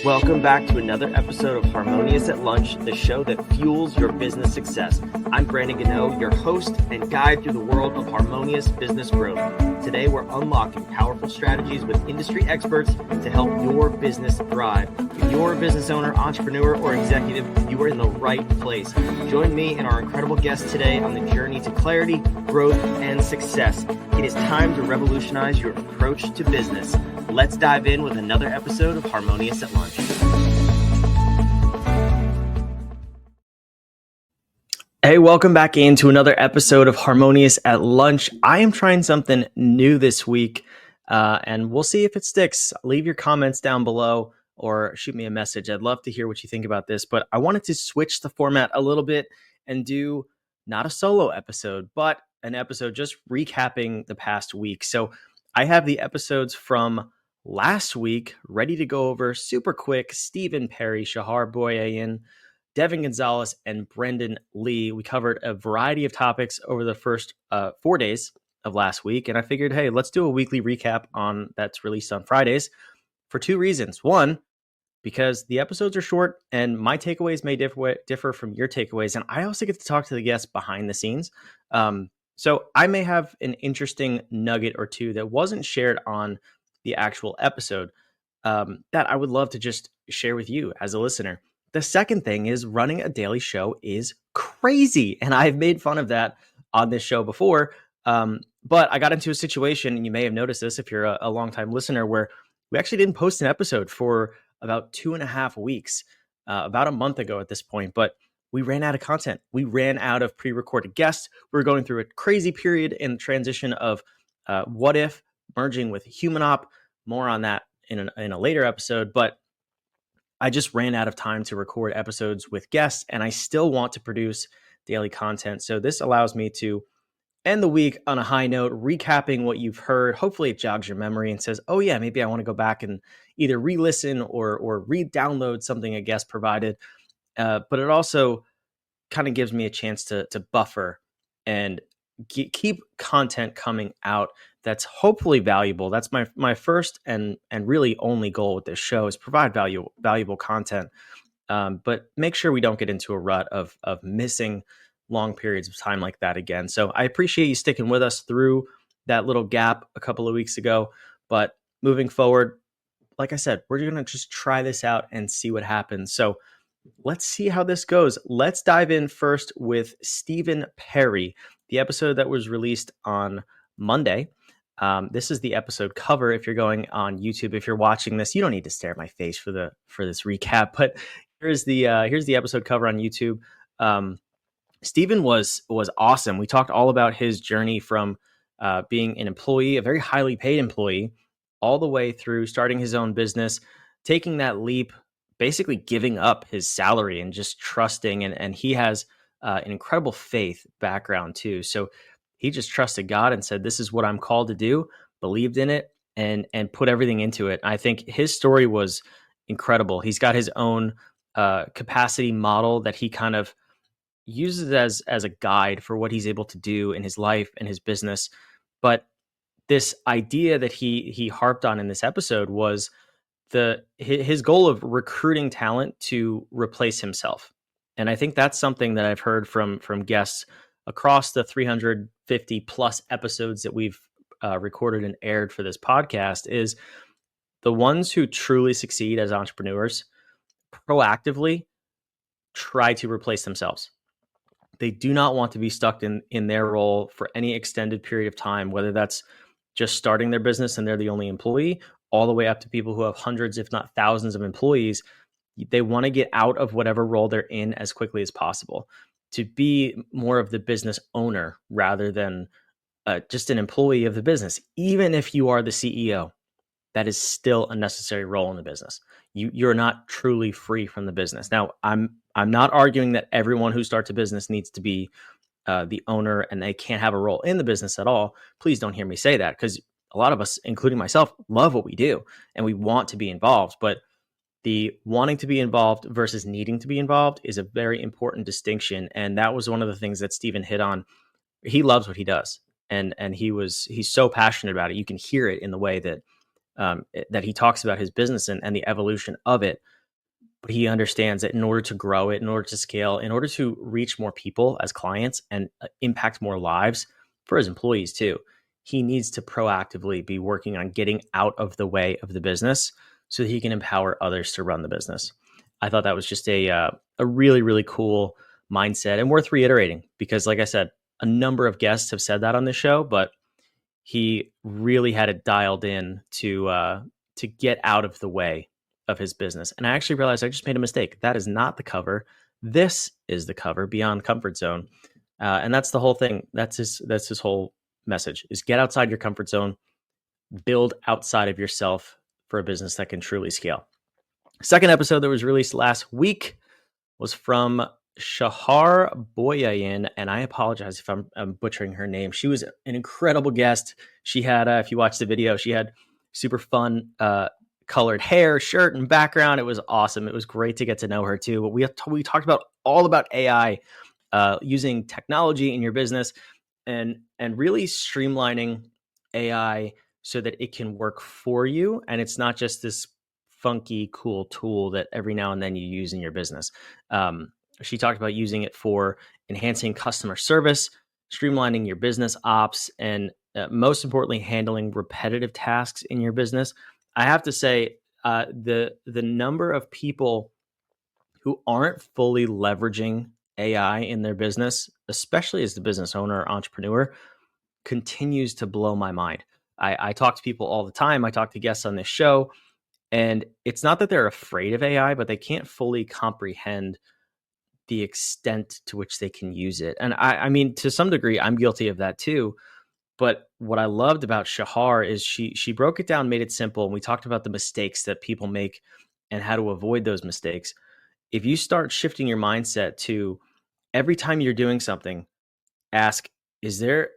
Welcome back to another episode of Harmonious at Lunch, the show that fuels your business success. I'm Brandon Gano, your host and guide through the world of harmonious business growth. Today, we're unlocking powerful strategies with industry experts to help your business thrive. If you're a business owner, entrepreneur, or executive, you are in the right place. Join me and our incredible guests today on the journey to clarity, growth, and success. It is time to revolutionize your approach to business. Let's dive in with another episode of Harmonious at Lunch. Hey, welcome back into another episode of Harmonious at Lunch. I am trying something new this week, and we'll see if it sticks. Leave your comments down below or shoot me a message. I'd love to hear what you think about this, but I wanted to switch the format a little bit and do not a solo episode, but an episode just recapping the past week. So I have the episodes from last week ready to go over super quick. Stephen Perry, Shahar Boyayin, Devin Gonzalez, and Brendan Lee. We covered a variety of topics over the first 4 days of last week. And I figured, hey, let's do a weekly recap on that's released on Fridays for two reasons. One, because the episodes are short and my takeaways may differ from your takeaways. And I also get to talk to the guests behind the scenes. So I may have an interesting nugget or two that wasn't shared on the actual episode that I would love to just share with you as a listener. The second thing is running a daily show is crazy. And I've made fun of that on this show before. But I got into a situation, and you may have noticed this if you're a longtime listener, where we actually didn't post an episode for about 2.5 weeks, about a month ago at this point. But we ran out of content. We ran out of pre-recorded guests. We were going through a crazy period in transition of What If merging with Humanop. More on that in a later episode. But I just ran out of time to record episodes with guests, and I still want to produce daily content. So this allows me to end the week on a high note, recapping what you've heard. Hopefully it jogs your memory and says, oh yeah, maybe I want to go back and either re-listen or re-download something a guest provided. But it also kind of gives me a chance to buffer and keep content coming out that's hopefully valuable. That's my first and really only goal with this show is provide valuable content. But make sure we don't get into a rut of missing long periods of time like that again. So I appreciate you sticking with us through that little gap a couple of weeks ago. But moving forward, like I said, we're going to just try this out and see what happens. So let's see how this goes. Let's dive in first with Stephen Perry, the episode that was released on Monday. This is the episode cover. If you're going on YouTube, if you're watching this, you don't need to stare at my face for this recap. But here's the episode cover on YouTube. Stephen was awesome. We talked all about his journey from being an employee, a very highly paid employee, all the way through starting his own business, taking that leap, basically giving up his salary and just trusting. And he has an incredible faith background too. So he just trusted God and said, this is what I'm called to do, believed in it, and put everything into it. I think his story was incredible. He's got his own capacity model that he kind of uses as a guide for what he's able to do in his life and his business. But this idea that he harped on in this episode was his goal of recruiting talent to replace himself. And I think that's something that I've heard from guests across the 350 plus episodes that we've recorded and aired for this podcast is the ones who truly succeed as entrepreneurs proactively try to replace themselves. They do not want to be stuck in their role for any extended period of time, whether that's just starting their business and they're the only employee, all the way up to people who have hundreds, if not thousands of employees. They want to get out of whatever role they're in as quickly as possible to be more of the business owner rather than just an employee of the business. Even if you are the CEO, that is still a necessary role in the business. You're not truly free from the business. Now, I'm not arguing that everyone who starts a business needs to be the owner and they can't have a role in the business at all. Please don't hear me say that, because a lot of us, including myself, love what we do and we want to be involved. But the wanting to be involved versus needing to be involved is a very important distinction. And that was one of the things that Stephen hit on. He loves what he does. And he's so passionate about it. You can hear it in the way that that he talks about his business and the evolution of it. But he understands that in order to grow it, in order to scale, in order to reach more people as clients and impact more lives for his employees too, he needs to proactively be working on getting out of the way of the business so that he can empower others to run the business. I thought that was just a really, really cool mindset and worth reiterating because, like I said, a number of guests have said that on this show, but he really had it dialed in to get out of the way of his business. And I actually realized I just made a mistake. That is not the cover. This is the cover, Beyond Comfort Zone. And that's the whole thing. That's his whole message is get outside your comfort zone, build outside of yourself for a business that can truly scale. Second episode that was released last week was from Shahar Boyayin, and I apologize if I'm butchering her name. She was an incredible guest. She had, if you watch the video, she had super fun colored hair, shirt, and background. It was awesome. It was great to get to know her too. But we talked about all about AI, using technology in your business, and really streamlining AI so that it can work for you, and it's not just this funky, cool tool that every now and then you use in your business. She talked about using it for enhancing customer service, streamlining your business ops, and most importantly, handling repetitive tasks in your business. I have to say, the number of people who aren't fully leveraging AI in their business, especially as the business owner or entrepreneur, continues to blow my mind. I talk to people all the time. I talk to guests on this show, and it's not that they're afraid of AI, but they can't fully comprehend the extent to which they can use it. And I mean, to some degree, I'm guilty of that too. But what I loved about Shahar is she broke it down, made it simple, and we talked about the mistakes that people make and how to avoid those mistakes. If you start shifting your mindset to every time you're doing something, ask, is there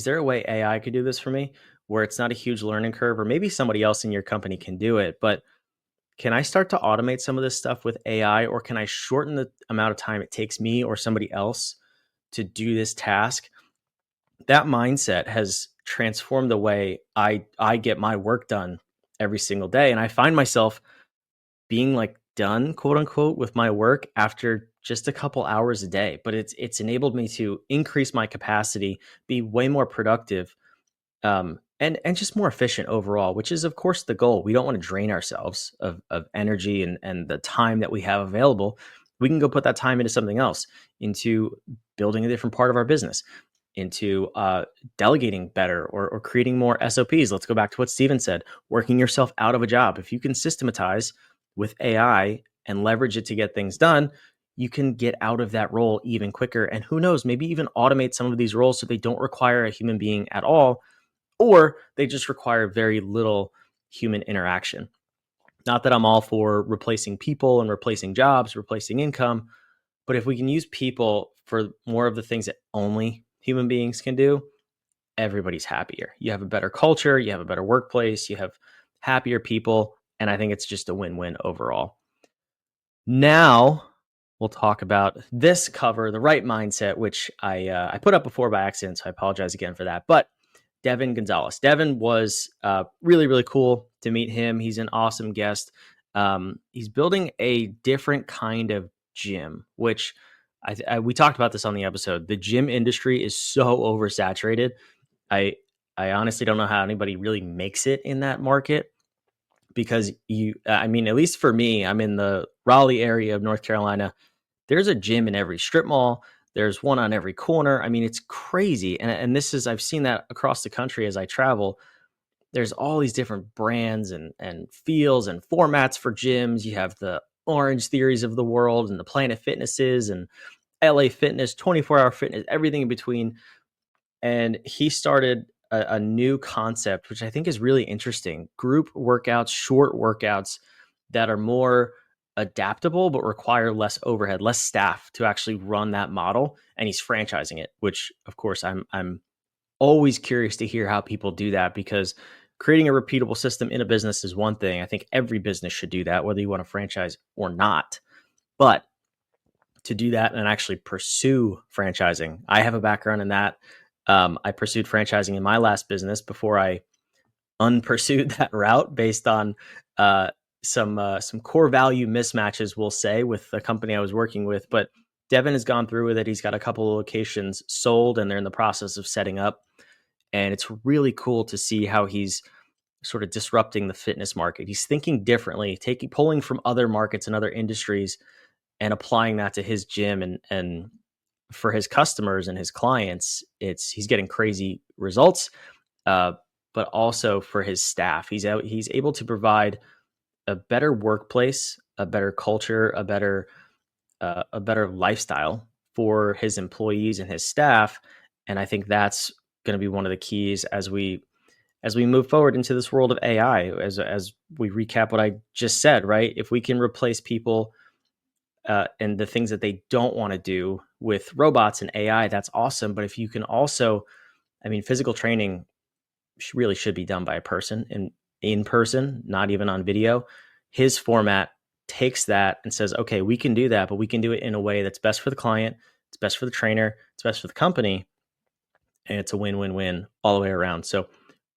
a way AI could do this for me where it's not a huge learning curve, or maybe somebody else in your company can do it, but can I start to automate some of this stuff with AI, or can I shorten the amount of time it takes me or somebody else to do this task? That mindset has transformed the way I get my work done every single day. And I find myself being like done, quote unquote, with my work after just a couple hours a day. But it's enabled me to increase my capacity, be way more productive, and just more efficient overall, which is of course the goal. We don't want to drain ourselves of energy and the time that we have available. We can go put that time into something else, into building a different part of our business, into delegating better, or creating more SOPs. Let's go back to what Steven said, working yourself out of a job. If you can systematize with AI and leverage it to get things done, you can get out of that role even quicker. And who knows, maybe even automate some of these roles so they don't require a human being at all, or they just require very little human interaction. Not that I'm all for replacing people and replacing jobs, replacing income, but if we can use people for more of the things that only human beings can do, everybody's happier. You have a better culture, you have a better workplace, you have happier people, and I think it's just a win-win overall. Now, we'll talk about this cover, The Right Mindset, which I put up before by accident, so I apologize again for that. But Devin Gonzalez. Devin was really, really cool to meet him. He's an awesome guest. He's building a different kind of gym, which we talked about this on the episode. The gym industry is so oversaturated. I honestly don't know how anybody really makes it in that market, because I mean, at least for me, I'm in the Raleigh area of North Carolina. There's a gym in every strip mall. There's one on every corner. I mean, it's crazy. And this is, I've seen that across the country as I travel. There's all these different brands and feels and formats for gyms. You have the Orange Theories of the world and the Planet Fitnesses and LA Fitness, 24-hour fitness, everything in between. And he started a new concept, which I think is really interesting. Group workouts, short workouts that are more adaptable, but require less overhead, less staff to actually run that model. And he's franchising it, which of course I'm always curious to hear how people do that, because creating a repeatable system in a business is one thing. I think every business should do that, whether you want to franchise or not. But to do that and actually pursue franchising, I have a background in that. I pursued franchising in my last business before I unpursued that route based on some core value mismatches, we'll say, with the company I was working with. But Devin has gone through with it. He's got a couple of locations sold, and they're in the process of setting up. And it's really cool to see how he's sort of disrupting the fitness market. He's thinking differently, pulling from other markets and other industries and applying that to his gym, and for his customers and his clients, he's getting crazy results. But also for his staff, he's able to provide a better workplace, a better culture, a better lifestyle for his employees and his staff. And I think that's going to be one of the keys as we move forward into this world of AI. As we recap what I just said, right? If we can replace people and the things that they don't want to do with robots and AI, that's awesome. But if you can also, I mean, physical training really should be done by a person in person, not even on video. His format takes that and says, okay, we can do that, but we can do it in a way that's best for the client, it's best for the trainer, it's best for the company, and it's a win-win-win all the way around. So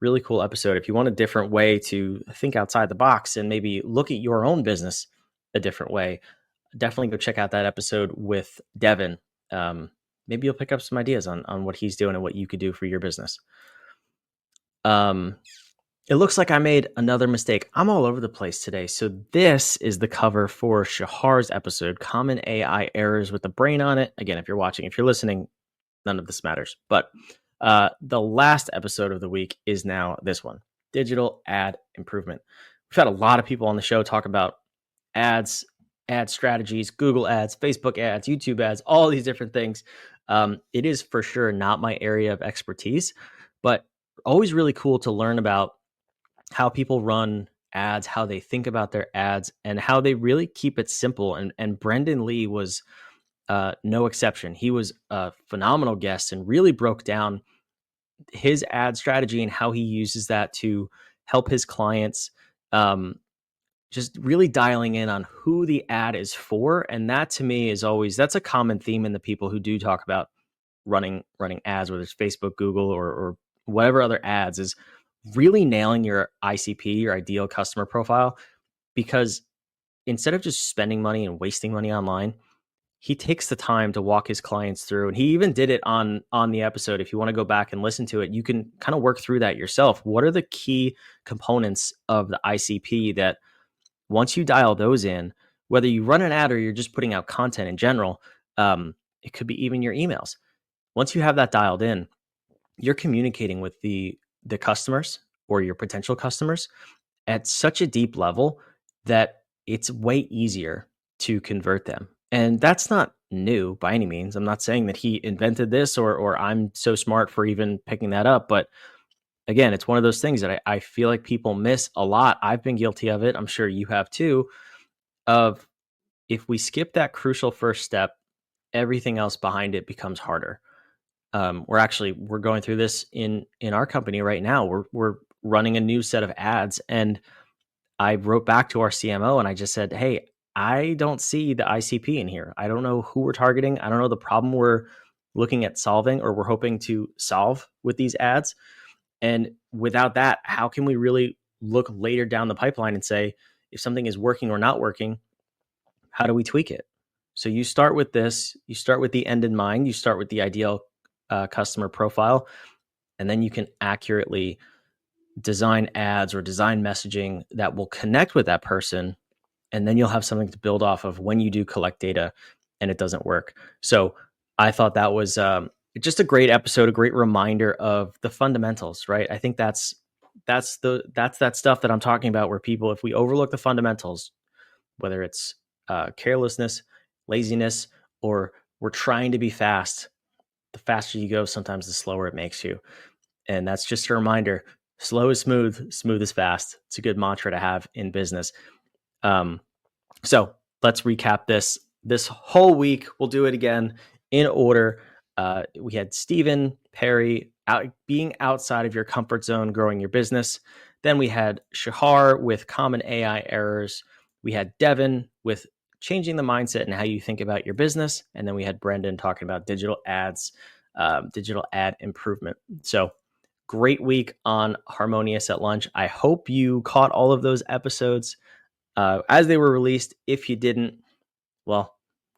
really cool episode. If you want a different way to think outside the box and maybe look at your own business a different way, definitely go check out that episode with Devin. Maybe you'll pick up some ideas on what he's doing and what you could do for your business. It looks like I made another mistake. I'm all over the place today. So this is the cover for Shahar's episode, Common AI Errors with the Brain on It. Again, if you're watching, if you're listening, none of this matters. But the last episode of the week is now this one, Digital Ad Improvement. We've had a lot of people on the show talk about ads, ad strategies, Google ads, Facebook ads, YouTube ads, all these different things. It is for sure not my area of expertise, but always really cool to learn about how people run ads, how they think about their ads, and how they really keep it simple. And Brendan Lee was no exception. He was a phenomenal guest and really broke down his ad strategy and how he uses that to help his clients, just really dialing in on who the ad is for. And that to me is always, that's a common theme in the people who do talk about running ads, whether it's Facebook, Google, or whatever other ads, is really nailing your ICP, your ideal customer profile. Because instead of just spending money and wasting money online, he takes the time to walk his clients through. And he even did it on the episode. If you want to go back and listen to it, you can kind of work through that yourself. What are the key components of the ICP that once you dial those in, whether you run an ad or you're just putting out content in general, it could be even your emails. Once you have that dialed in, you're communicating with the customers or your potential customers at such a deep level that it's way easier to convert them. And that's not new by any means. I'm not saying that he invented this or I'm so smart for even picking that up. But again, it's one of those things that I feel like people miss a lot. I've been guilty of it. I'm sure you have too. Of if we skip that crucial first step, everything else behind it becomes harder. We're going through this in our company right now. We're running a new set of ads, and I wrote back to our CMO and I just said, hey, I don't see the ICP in here. I don't know who we're targeting. I don't know the problem we're looking at solving or we're hoping to solve with these ads. And without that, how can we really look later down the pipeline and say, if something is working or not working, how do we tweak it? So you start with this, you start with the end in mind, you start with the ideal customer profile, and then you can accurately design ads or design messaging that will connect with that person. And then you'll have something to build off of when you do collect data and it doesn't work. So I thought that was just a great episode, a great reminder of the fundamentals, right? I think that's that stuff that I'm talking about, where people, if we overlook the fundamentals, whether it's carelessness, laziness, or we're trying to be fast, the faster you go, sometimes the slower it makes you. And that's just a reminder. Slow is smooth, smooth is fast. It's a good mantra to have in business. So let's recap this whole week. We'll do it again in order. We had Stephen Perry being outside of your comfort zone, growing your business. Then we had Shahar with common AI errors. We had Devin with changing the mindset and how you think about your business. And then we had Brendan talking about digital ads, digital ad improvement. So great week on Harmonious at Lunch. I hope you caught all of those episodes as they were released. If you didn't, well,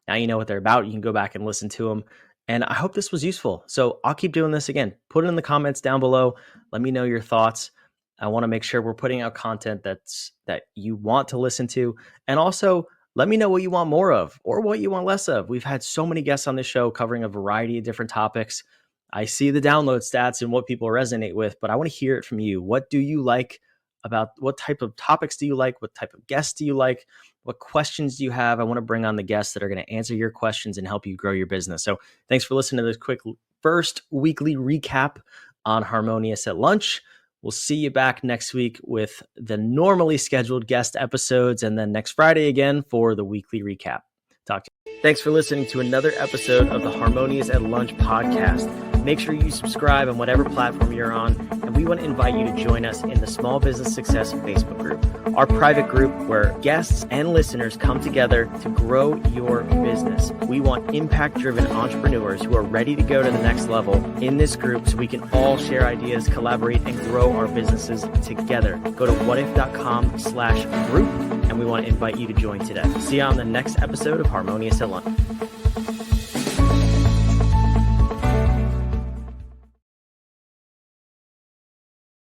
now you know what they're about. You can go back and listen to them. And I hope this was useful. So I'll keep doing this again. Put it in the comments down below. Let me know your thoughts. I want to make sure we're putting out content that you want to listen to. And also, let me know what you want more of or what you want less of. We've had so many guests on this show covering a variety of different topics. I see the download stats and what people resonate with, but I want to hear it from you. What do you like about what type of topics do you like? What type of guests do you like? What questions do you have? I want to bring on the guests that are going to answer your questions and help you grow your business. So thanks for listening to this quick first weekly recap on Harmonious at Lunch. We'll see you back next week with the normally scheduled guest episodes, and then next Friday again for the weekly recap. Talk to you. Thanks for listening to another episode of the Harmonious at Lunch podcast. Make sure you subscribe on whatever platform you're on, and we want to invite you to join us in the Small Business Success Facebook group, our private group where guests and listeners come together to grow your business. We want impact-driven entrepreneurs who are ready to go to the next level in this group so we can all share ideas, collaborate, and grow our businesses together. Go to whatif.com/group, and we want to invite you to join today. See you on the next episode of Harmonious at Lunch.